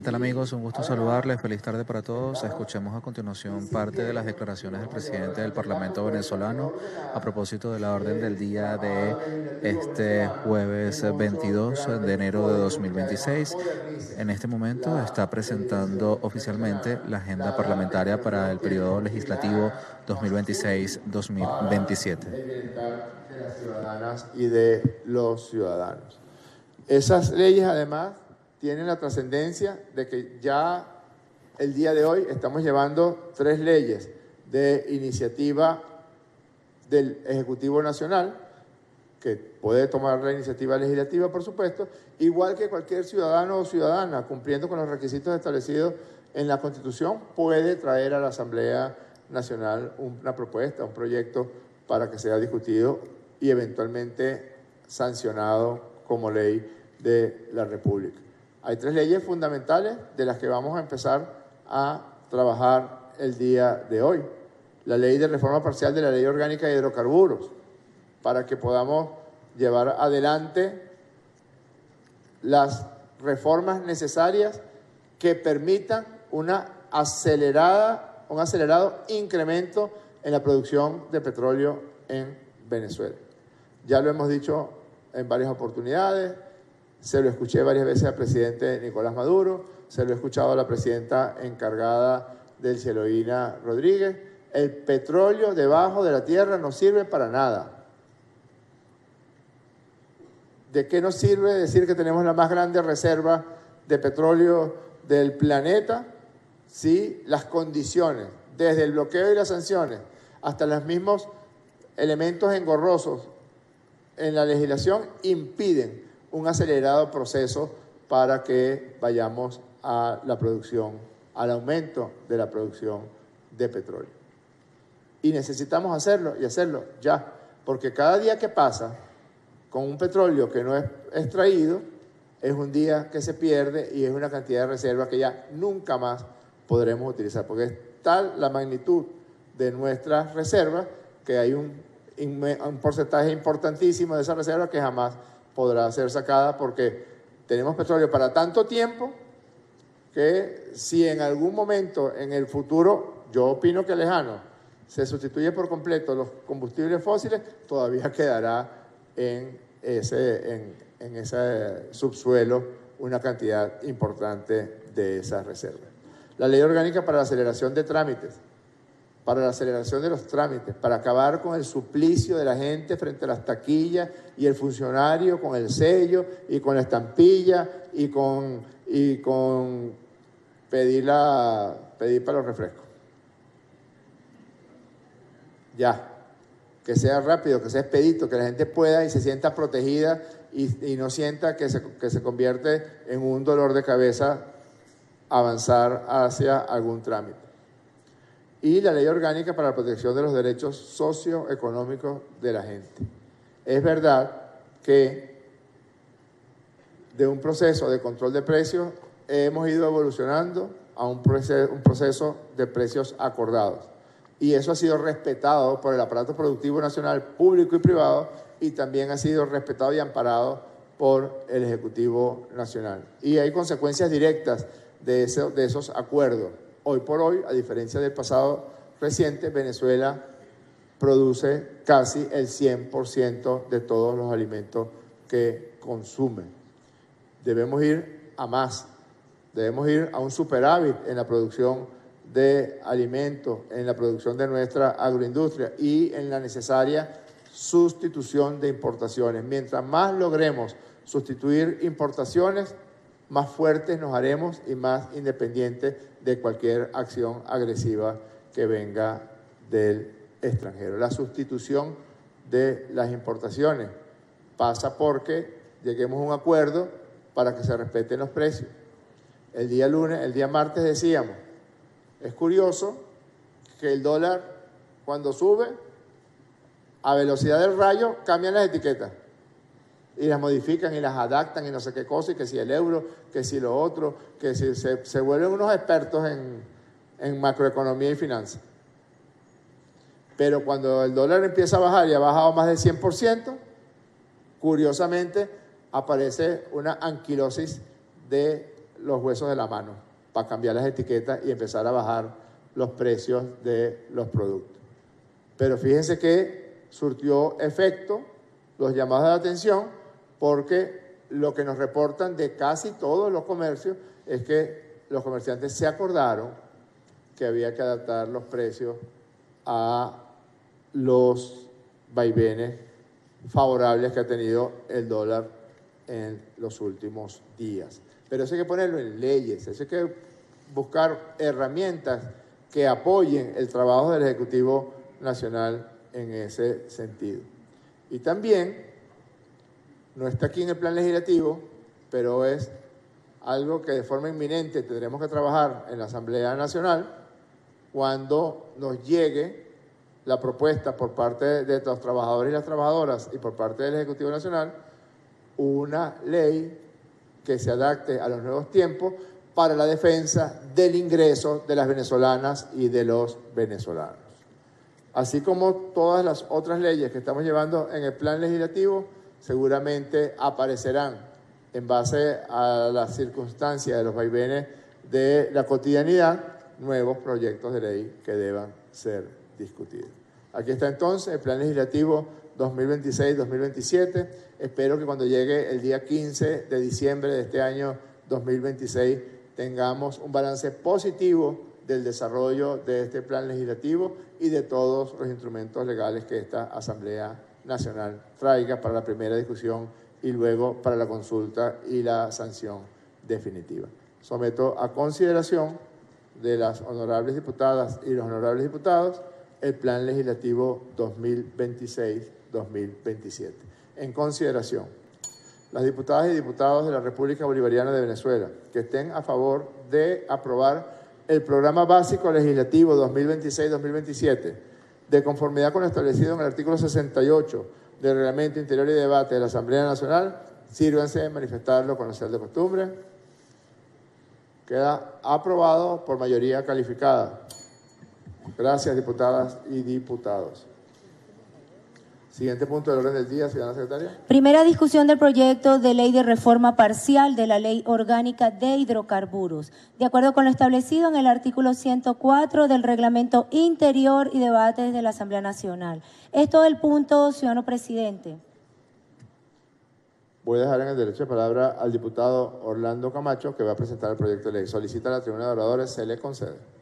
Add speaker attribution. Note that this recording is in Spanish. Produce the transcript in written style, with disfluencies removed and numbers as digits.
Speaker 1: ¿Qué tal, amigos? Un gusto saludarles. Feliz tarde para todos. Escuchemos a continuación parte de las declaraciones del presidente del Parlamento venezolano a propósito de la orden del día de este jueves 22 de enero de 2026. En este momento está presentando oficialmente la agenda parlamentaria para el periodo legislativo 2026-2027.
Speaker 2: El bienestar de las ciudadanas y de los ciudadanos. Esas leyes, además, tienen la trascendencia de que ya el día de hoy estamos llevando 3 leyes de iniciativa del Ejecutivo Nacional, que puede tomar la iniciativa legislativa, por supuesto, igual que cualquier ciudadano o ciudadana, cumpliendo con los requisitos establecidos en la Constitución, puede traer a la Asamblea Nacional una propuesta, un proyecto para que sea discutido y eventualmente sancionado como ley de la República. Hay 3 leyes fundamentales de las que vamos a empezar a trabajar el día de hoy. La ley de reforma parcial de la Ley Orgánica de Hidrocarburos, para que podamos llevar adelante las reformas necesarias que permitan un acelerado incremento en la producción de petróleo en Venezuela. Ya lo hemos dicho en varias oportunidades. Se lo escuché varias veces al presidente Nicolás Maduro, se lo he escuchado a la presidenta encargada del Cieloína Rodríguez. El petróleo debajo de la tierra no sirve para nada. ¿De qué nos sirve decir que tenemos la más grande reserva de petróleo del planeta si las condiciones, desde el bloqueo y las sanciones hasta los mismos elementos engorrosos en la legislación, impiden un acelerado proceso para que vayamos a la producción, al aumento de la producción de petróleo? Y necesitamos hacerlo, y hacerlo ya, porque cada día que pasa con un petróleo que no es extraído es un día que se pierde y es una cantidad de reserva que ya nunca más podremos utilizar, porque es tal la magnitud de nuestras reservas que hay un porcentaje importantísimo de esa reserva que jamás podrá ser sacada, porque tenemos petróleo para tanto tiempo que si en algún momento en el futuro, yo opino que lejano, se sustituye por completo los combustibles fósiles, todavía quedará en ese subsuelo una cantidad importante de esas reservas. La Ley Orgánica para la aceleración de trámites, para la aceleración de los trámites, para acabar con el suplicio de la gente frente a las taquillas y el funcionario con el sello y con la estampilla y con pedir para los refrescos. Ya, que sea rápido, que sea expedito, que la gente pueda y se sienta protegida y no sienta que se convierte en un dolor de cabeza avanzar hacia algún trámite. Y la Ley Orgánica para la Protección de los Derechos Socioeconómicos de la gente. Es verdad que de un proceso de control de precios hemos ido evolucionando a un proceso de precios acordados. Y eso ha sido respetado por el aparato productivo nacional, público y privado, y también ha sido respetado y amparado por el Ejecutivo Nacional. Y hay consecuencias directas de esos acuerdos. Hoy por hoy, a diferencia del pasado reciente, Venezuela produce casi el 100% de todos los alimentos que consume. Debemos ir a más, debemos ir a un superávit en la producción de alimentos, en la producción de nuestra agroindustria y en la necesaria sustitución de importaciones. Mientras más logremos sustituir importaciones, más fuertes nos haremos y más independientes de cualquier acción agresiva que venga del extranjero. La sustitución de las importaciones pasa porque lleguemos a un acuerdo para que se respeten los precios. El día martes decíamos, es curioso que el dólar cuando sube, a velocidad del rayo cambian las etiquetas y las modifican y las adaptan y no sé qué cosa, y que si el euro, que si lo otro, que si se vuelven unos expertos en macroeconomía y finanzas. Pero cuando el dólar empieza a bajar y ha bajado más del 100%, curiosamente aparece una anquilosis de los huesos de la mano para cambiar las etiquetas y empezar a bajar los precios de los productos. Pero fíjense que surtió efecto los llamados de atención, porque lo que nos reportan de casi todos los comercios es que los comerciantes se acordaron que había que adaptar los precios a los vaivenes favorables que ha tenido el dólar en los últimos días. Pero eso hay que ponerlo en leyes, eso hay que buscar herramientas que apoyen el trabajo del Ejecutivo Nacional en ese sentido. Y también, no está aquí en el plan legislativo, pero es algo que de forma inminente tendremos que trabajar en la Asamblea Nacional cuando nos llegue la propuesta por parte de los trabajadores y las trabajadoras y por parte del Ejecutivo Nacional, una ley que se adapte a los nuevos tiempos para la defensa del ingreso de las venezolanas y de los venezolanos. Así como todas las otras leyes que estamos llevando en el plan legislativo, seguramente aparecerán en base a las circunstancias de los vaivenes de la cotidianidad, nuevos proyectos de ley que deban ser discutidos. Aquí está entonces el plan legislativo 2026-2027. Espero que cuando llegue el día 15 de diciembre de este año 2026 tengamos un balance positivo del desarrollo de este plan legislativo y de todos los instrumentos legales que esta Asamblea Nacional traiga para la primera discusión y luego para la consulta y la sanción definitiva. Someto a consideración de las honorables diputadas y los honorables diputados el Plan Legislativo 2026-2027. En consideración, las diputadas y diputados de la República Bolivariana de Venezuela que estén a favor de aprobar el Programa Básico Legislativo 2026-2027, de conformidad con lo establecido en el artículo 68 del Reglamento Interior y Debate de la Asamblea Nacional, sírvanse de manifestarlo con la señal de costumbre. Queda aprobado por mayoría calificada. Gracias, diputadas y diputados. Siguiente punto del orden del día, ciudadana secretaria.
Speaker 3: Primera discusión del proyecto de ley de reforma parcial de la Ley Orgánica de Hidrocarburos. De acuerdo con lo establecido en el artículo 104 del Reglamento Interior y Debates de la Asamblea Nacional. Es todo el punto, ciudadano presidente.
Speaker 2: Voy a dejar en el derecho de palabra al diputado Orlando Camacho, que va a presentar el proyecto de ley. Solicita a la tribuna de oradores, se le concede.